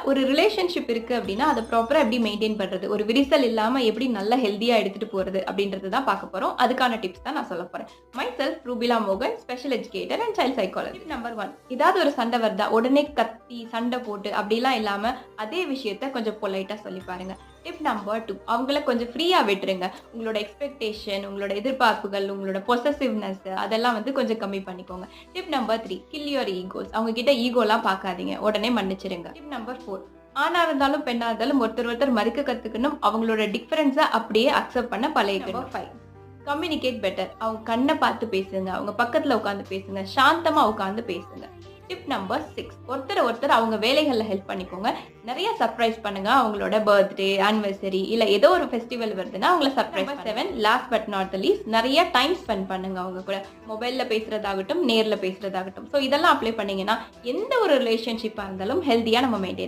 ஒரு ரிலேஷன்ஷிப் இருக்கு அப்படின்னா, அத ப்ராப்பரா எப்படி மெயின்டெயின் பண்றது? ஒரு விரிசல் இல்லாம எப்படி நல்லா ஹெல்த்தியா எடுத்துட்டு போறது? அப்படின்றது தான் பார்க்க போறோம். அதுக்கான டிப்ஸ் தான் நான் சொல்லப் போறேன். மை செல்ஃப் ரூபிலா மோகன், special educator and child psychologist. Tip number 1 ஏதாவது ஒரு சண்டை வருதா? உடனே கத்தி, சண்டை போட்டு அப்படிலாம் இல்லாம, அதே விஷயத்த கொஞ்சம் பொலைட்டா சொல்லி பாருங்க. டிப் நம்பர் 2 அவங்கள கொஞ்சம் ஃப்ரீயா விட்டுருங்க. உங்களோட எக்ஸ்பெக்டேஷன், உங்களோட எதிர்பார்ப்புகள், உங்களோட பொசசிவ்னஸ் அதெல்லாம் வந்து கொஞ்சம் கம்மி பண்ணிக்கோங்க. Tip number 3 kill your egos. அவங்க கிட்ட ஈகோலாம் பார்க்காதீங்க. உடனே மன்னிச்சிடுங்க. டிப் நம்பர் 4 ஆணா இருந்தாலும் பெண்ணா இருந்தாலும் ஒருத்தர் மதிக்க கத்துக்கணும். அவங்களோட டிஃபரன்ஸ அப்படியே அக்செப்ட் பண்ண பழகிக்கணும். Number 5 communicate better. அவங்க கண்ண பார்த்து பேசுங்க. அவங்க பக்கத்துல உட்கார்ந்து பேசுங்க. சாந்தமா உட்கார்ந்து பேசுங்க. டிப் நம்பர் 6 ஒருத்தர் அவங்க வேலைகள்ல ஹெல்ப் பண்ணிக்கோங்க. நிறைய சர்ப்ரைஸ் பண்ணுங்க. அவங்களோட பர்த்டே, ஆனிவர்சரி இல்ல ஏதோ ஒரு ஃபெஸ்டிவல் வருதுன்னா அவங்கள சர்ப்ரைஸ் பண்ணுங்க. 7 last but not the least நிறைய டைம் ஸ்பெண்ட் பண்ணுங்க அவங்க கூட. மொபைல்ல பேசுறதாகட்டும், நேர்ல பேசுறதாகட்டும். சோ இதெல்லாம் அப்ளை பண்ணீங்கன்னா எந்த ஒரு ரிலேஷன்ஷிப்பா இருந்தாலும் ஹெல்தியா நம்ம மெயின்டைன்